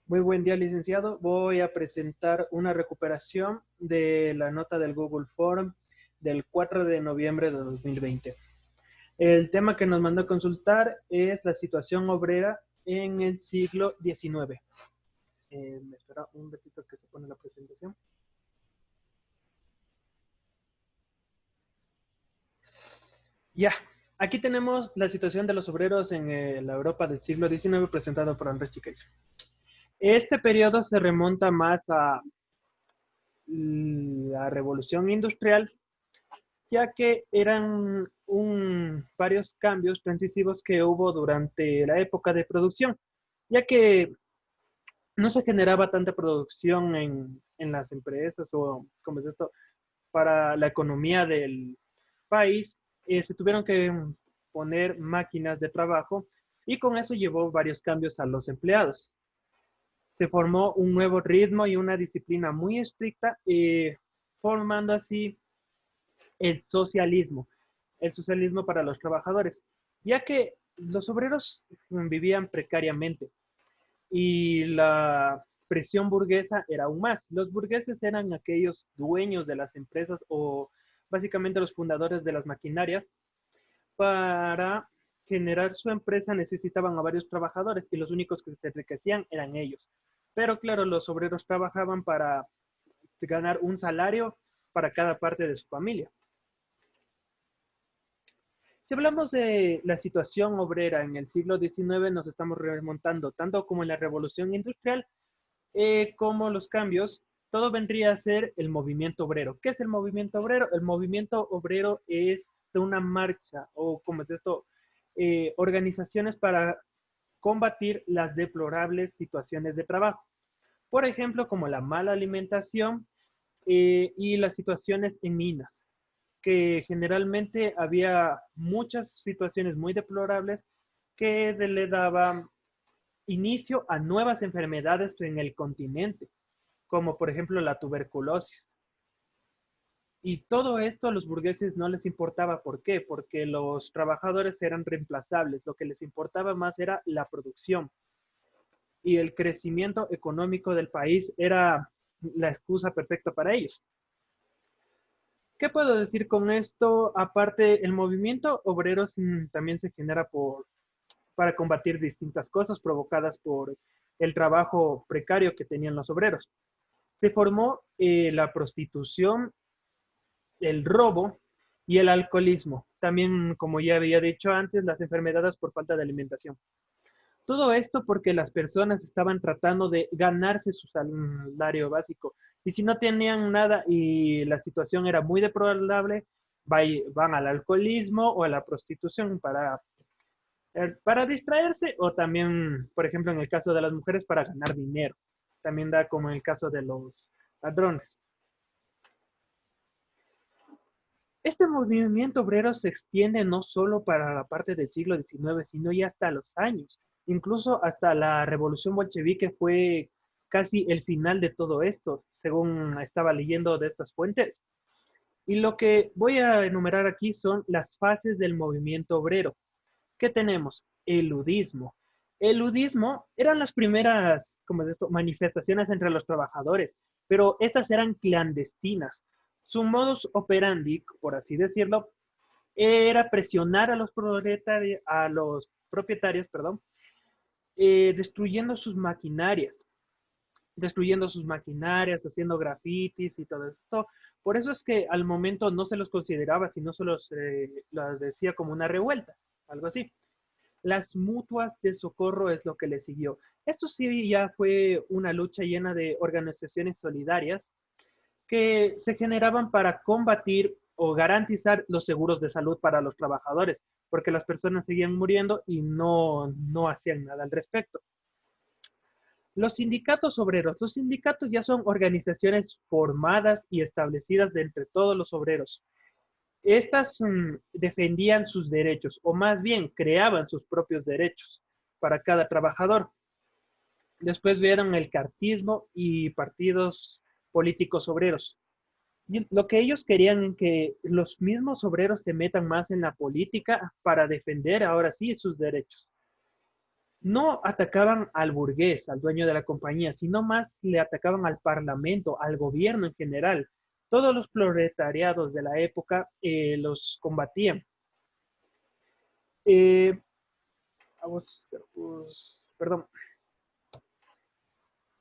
Muy buen día, licenciado. Voy a presentar una recuperación de la nota del Google Forum del 4 de noviembre de 2020. El tema que nos mandó a consultar es la situación obrera en el siglo XIX. Me espera un ratito que se pone la presentación. Ya, aquí tenemos la situación de los obreros en la Europa del siglo XIX presentado por Andrés Chiquez. Este periodo se remonta más a la revolución industrial, ya que eran varios cambios transitivos que hubo durante la época de producción, ya que no se generaba tanta producción en las empresas o, como es esto, para la economía del país, se tuvieron que poner máquinas de trabajo y con eso llevó varios cambios a los empleados. Se formó un nuevo ritmo y una disciplina muy estricta, formando así el socialismo, el socialismo para los trabajadores, ya que los obreros vivían precariamente y la presión burguesa era aún más. Los burgueses eran aquellos dueños de las empresas o básicamente los fundadores de las maquinarias. Para generar su empresa necesitaban a varios trabajadores y los únicos que se enriquecían eran ellos. Pero claro, los obreros trabajaban para ganar un salario para cada parte de su familia. Si hablamos de la situación obrera en el siglo XIX, nos estamos remontando tanto como en la revolución industrial como los cambios. Todo vendría a ser el movimiento obrero. ¿Qué es el movimiento obrero? El movimiento obrero es una marcha o, como es esto, organizaciones para combatir las deplorables situaciones de trabajo. Por ejemplo, como la mala alimentación y las situaciones en minas, que generalmente había muchas situaciones muy deplorables que le daban inicio a nuevas enfermedades en el continente, como por ejemplo la tuberculosis. Y todo esto a los burgueses no les importaba. ¿Por qué? Porque los trabajadores eran reemplazables. Lo que les importaba más era la producción. Y el crecimiento económico del país era la excusa perfecta para ellos. ¿Qué puedo decir con esto? Aparte, el movimiento obrero también se genera para combatir distintas cosas provocadas por el trabajo precario que tenían los obreros. Se formó la prostitución, el robo y el alcoholismo. También, como ya había dicho antes, las enfermedades por falta de alimentación. Todo esto porque las personas estaban tratando de ganarse su salario básico. Y si no tenían nada y la situación era muy deplorable, van al alcoholismo o a la prostitución para distraerse o también, por ejemplo, en el caso de las mujeres, para ganar dinero. También da como en el caso de los ladrones. Este movimiento obrero se extiende no solo para la parte del siglo XIX, sino ya hasta los años. Incluso hasta la revolución bolchevique fue casi el final de todo esto, según estaba leyendo de estas fuentes. Y lo que voy a enumerar aquí son las fases del movimiento obrero. ¿Qué tenemos? El ludismo. El ludismo eran las primeras, como es esto, manifestaciones entre los trabajadores, pero estas eran clandestinas. Su modus operandi, por así decirlo, era presionar a los propietarios, perdón, destruyendo sus maquinarias, haciendo grafitis y todo esto. Por eso es que al momento no se los consideraba, sino se los decía como una revuelta, algo así. Las mutuas de socorro es lo que le siguió. Esto sí ya fue una lucha llena de organizaciones solidarias que se generaban para combatir o garantizar los seguros de salud para los trabajadores, porque las personas seguían muriendo y no hacían nada al respecto. Los sindicatos obreros. Los sindicatos ya son organizaciones formadas y establecidas de entre todos los obreros. Estas defendían sus derechos, o más bien creaban sus propios derechos para cada trabajador. Después vieron el cartismo y partidos políticos obreros. Y lo que ellos querían es que los mismos obreros se metan más en la política para defender ahora sí sus derechos. No atacaban al burgués, al dueño de la compañía, sino más le atacaban al parlamento, al gobierno en general. Todos los proletariados de la época los combatían. Eh, perdón.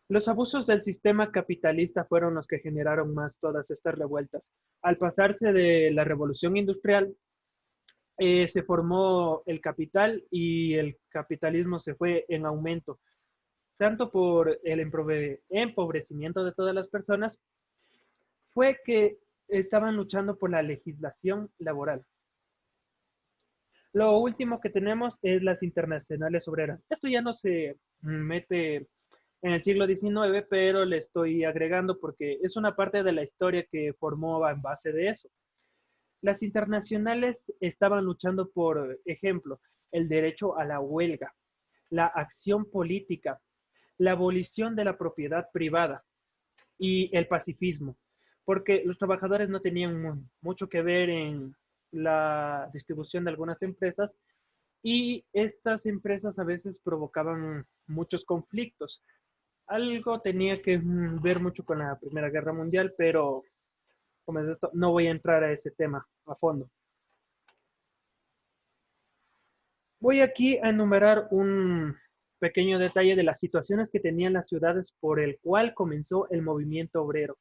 Los abusos del sistema capitalista fueron los que generaron más todas estas revueltas. Al pasarse de la revolución industrial, se formó el capital y el capitalismo se fue en aumento, tanto por el empobrecimiento de todas las personas, fue que estaban luchando por la legislación laboral. Lo último que tenemos es las internacionales obreras. Esto ya no se mete en el siglo XIX, pero le estoy agregando porque es una parte de la historia que formó en base de eso. Las internacionales estaban luchando por ejemplo, el derecho a la huelga, la acción política, la abolición de la propiedad privada y el pacifismo, porque los trabajadores no tenían mucho que ver en la distribución de algunas empresas y estas empresas a veces provocaban muchos conflictos. Algo tenía que ver mucho con la Primera Guerra Mundial, pero como es esto, no voy a entrar a ese tema a fondo. Voy aquí a enumerar un pequeño detalle de las situaciones que tenían las ciudades por el cual comenzó el movimiento obrero.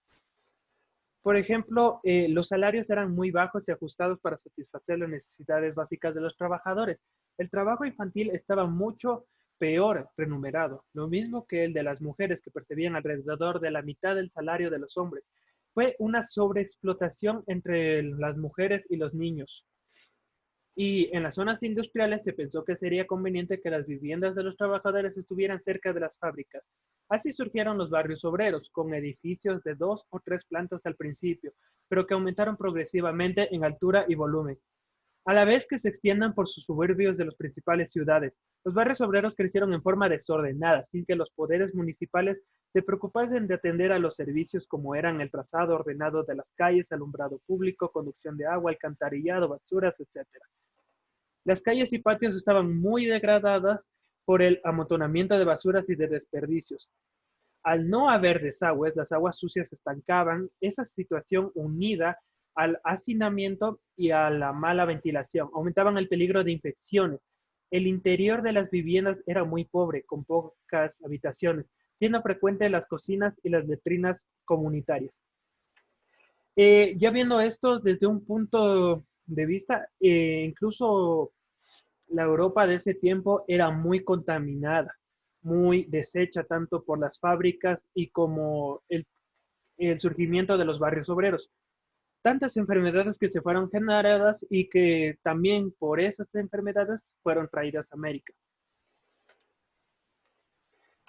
Por ejemplo, los salarios eran muy bajos y ajustados para satisfacer las necesidades básicas de los trabajadores. El trabajo infantil estaba mucho peor remunerado, lo mismo que el de las mujeres, que percibían alrededor de la mitad del salario de los hombres. Fue una sobreexplotación entre las mujeres y los niños. Y en las zonas industriales se pensó que sería conveniente que las viviendas de los trabajadores estuvieran cerca de las fábricas. Así surgieron los barrios obreros, con edificios de 2 o 3 plantas al principio, pero que aumentaron progresivamente en altura y volumen, a la vez que se extiendan por sus suburbios de las principales ciudades. Los barrios obreros crecieron en forma desordenada, sin que los poderes municipales se preocupasen de atender a los servicios como eran el trazado ordenado de las calles, alumbrado público, conducción de agua, alcantarillado, basuras, etc. Las calles y patios estaban muy degradadas por el amontonamiento de basuras y de desperdicios. Al no haber desagües, las aguas sucias se estancaban. Esa situación unida al hacinamiento y a la mala ventilación aumentaban el peligro de infecciones. El interior de las viviendas era muy pobre, con pocas habitaciones, siendo frecuentes las cocinas y las letrinas comunitarias. Ya viendo esto desde un punto de vista, incluso la Europa de ese tiempo era muy contaminada, muy deshecha tanto por las fábricas y como el surgimiento de los barrios obreros. Tantas enfermedades que se fueron generadas y que también por esas enfermedades fueron traídas a América.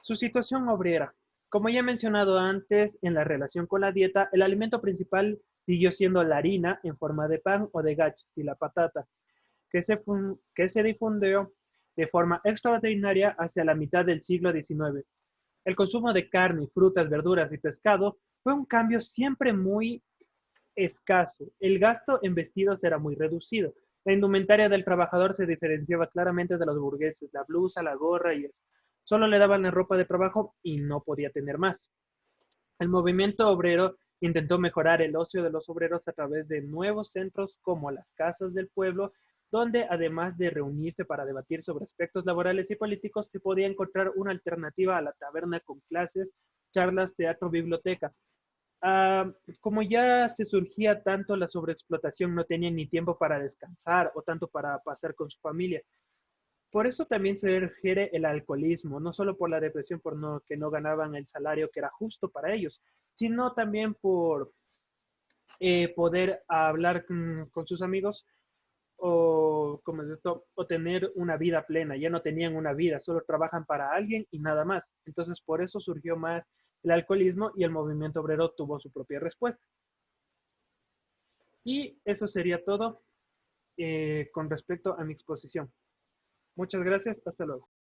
Su situación obrera. Como ya he mencionado antes, en la relación con la dieta, el alimento principal siguió siendo la harina en forma de pan o de gachas y la patata, que se difundió de forma extraordinaria hacia la mitad del siglo XIX. El consumo de carne, frutas, verduras y pescado fue un cambio siempre muy escaso. El gasto en vestidos era muy reducido. La indumentaria del trabajador se diferenciaba claramente de los burgueses, la blusa, la gorra y eso. Solo le daban la ropa de trabajo y no podía tener más. El movimiento obrero intentó mejorar el ocio de los obreros a través de nuevos centros como las casas del pueblo, donde además de reunirse para debatir sobre aspectos laborales y políticos, se podía encontrar una alternativa a la taberna con clases, charlas, teatro, biblioteca. Ah, como ya se surgía tanto la sobreexplotación, no tenían ni tiempo para descansar o tanto para pasar con su familia. Por eso también se refiere el alcoholismo, no solo por la depresión por que no ganaban el salario que era justo para ellos, sino también por poder hablar con sus amigos o, como es esto, o tener una vida plena. Ya no tenían una vida, solo trabajan para alguien y nada más. Entonces, por eso surgió más el alcoholismo y el movimiento obrero tuvo su propia respuesta. Y eso sería todo con respecto a mi exposición. Muchas gracias, hasta luego.